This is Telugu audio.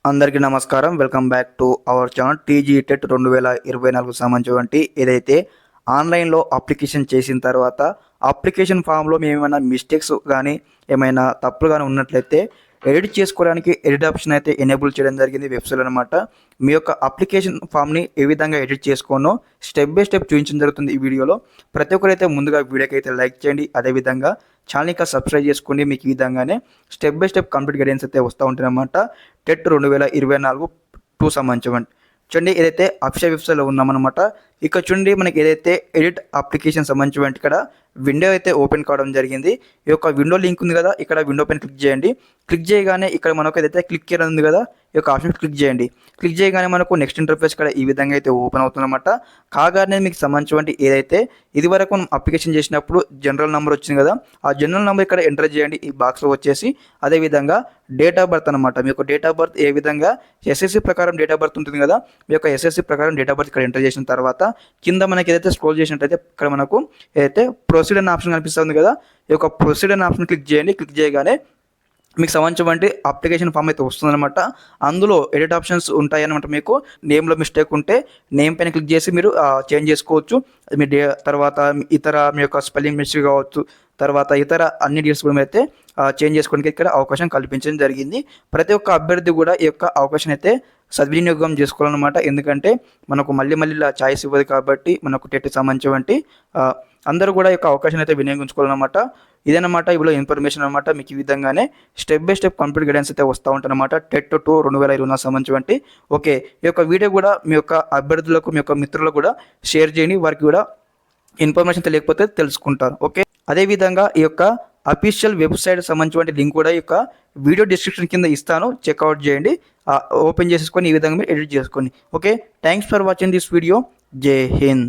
అందరికీ నమస్కారం. Welcome back to our channel. TG TET 2024 సంబంధించి ఏదైతే ఆన్లైన్లో అప్లికేషన్ చేసిన తర్వాత అప్లికేషన్ ఫామ్లో మేము ఏమైనా మిస్టేక్స్ కానీ ఏమైనా తప్పులు కానీ ఉన్నట్లయితే ఎడిట్ చేసుకోవడానికి ఎడిట్ ఆప్షన్ అయితే ఎనేబుల్ చేయడం జరిగింది వెబ్సైట్ అనమాట. మీ యొక్క అప్లికేషన్ ఫామ్ని ఏ విధంగా ఎడిట్ చేసుకోనో స్టెప్ బై స్టెప్ చూపించడం జరుగుతుంది ఈ వీడియోలో. ప్రతి ఒక్కరైతే ముందుగా వీడియోకి అయితే లైక్ చేయండి, అదేవిధంగా ఛానల్ ఇంకా సబ్స్క్రైబ్ చేసుకోండి. మీకు ఈ విధంగానే step by step complete guidance అయితే వస్తూ ఉంటుంది అనమాట. టెట్ 2024 సంబంధించి చూడండి, ఏదైతే అఫీషియల్ వెబ్సైట్లో ఉన్నామన్నమాట. ఇక్కడ చూడండి, మనకి ఏదైతే ఎడిట్ అప్లికేషన్ సంబంధించి ఇక్కడ విండో అయితే ఓపెన్ కావడం జరిగింది. ఈ యొక్క విండో లింక్ ఉంది కదా, ఇక్కడ విండో పైన క్లిక్ చేయండి. క్లిక్ చేయగానే ఇక్కడ మనకు ఏదైతే క్లిక్ చేయడం ఉంది కదా, ఈ యొక్క ఆప్షన్ క్లిక్ చేయండి. క్లిక్ చేయగానే మనకు నెక్స్ట్ ఇంటర్ఫేస్ ఇక్కడ ఈ విధంగా అయితే ఓపెన్ అవుతుందన్నమాట. కాగానే మీకు సంబంధించి ఏదైతే ఇది వరకు మనం అప్లికేషన్ చేసినప్పుడు జనరల్ నెంబర్ వచ్చింది కదా, ఆ జనరల్ నెంబర్ ఇక్కడ ఎంటర్ చేయండి ఈ బాక్స్లో వచ్చేసి. అదేవిధంగా డేట్ ఆఫ్ బర్త్ అనమాట. మీ యొక్క డేట్ ఆఫ్ బర్త్ ఏ విధంగా ఎస్ఎస్సి ప్రకారం డేట్ ఆఫ్ బర్త్ ఉంటుంది కదా, మీ యొక్క ఎస్ఎస్సి ప్రకారం డేట్ ఆఫ్ బర్త్ ఇక్కడ ఎంటర్ చేసిన తర్వాత కింద మనకి ఏదైతే స్క్రోల్ చేసినట్టయితే ఇక్కడ మనకు ఏదైతే ప్రొసీడ్ అనే ఆప్షన్ కనిపిస్తుంది కదా, ఈ యొక్క ప్రొసీడ్ అనే ఆప్షన్ క్లిక్ చేయండి. క్లిక్ చేయగానే మీకు సంబంధించిన అప్లికేషన్ ఫామ్ అయితే వస్తుందన్నమాట. అందులో ఎడిట్ ఆప్షన్స్ ఉంటాయన్నమాట. మీకు నేమ్లో మిస్టేక్ ఉంటే నేమ్ పైన క్లిక్ చేసి మీరు చేంజ్ చేసుకోవచ్చు. మీ తర్వాత ఇతర మీ యొక్క స్పెల్లింగ్ మిస్టేక్ కావచ్చు, తర్వాత ఇతర అన్ని డీటెయిల్స్ కూడా అయితే చేంజ్ చేసుకోవడానికి ఇక్కడ అవకాశం కల్పించడం జరిగింది. ప్రతి ఒక్క అభ్యర్థి కూడా ఈ యొక్క అవకాశం అయితే సద్వినియోగం చేసుకోవాలన్నమాట. ఎందుకంటే మనకు మళ్ళీ ఇలా ఛాయిస్ ఇవ్వదు కాబట్టి మనకు టెట్ సంబంధించి అందరూ కూడా ఈ యొక్క అవకాశం అయితే వినియోగించుకోవాలన్నమాట. ఇదేనమాట ఇప్పుడు ఇన్ఫర్మేషన్ అనమాట. మీకు ఈ విధంగానే step by step complete guidance అయితే వస్తూ ఉంటారన్నమాట టెట్ 2024 సంబంధించి. ఓకే, ఈ యొక్క వీడియో కూడా మీ యొక్క అభ్యర్థులకు, మీ యొక్క మిత్రులకు కూడా షేర్ చేయండి. వారికి కూడా ఇన్ఫర్మేషన్ తెలియకపోతే తెలుసుకుంటారు. ఓకే, అదేవిధంగా ఈ యొక్క అఫీషియల్ వెబ్సైట్ సంబంధించిన లింక్ కూడా ఈ యొక్క వీడియో డిస్క్రిప్షన్ కింద ఇస్తాను, చెక్అవుట్ చేయండి. ఓపెన్ చేసేసుకొని ఈ విధంగా మీరు ఎడిట్ చేసుకోండి. Okay, thanks for watching this video. జై హింద్.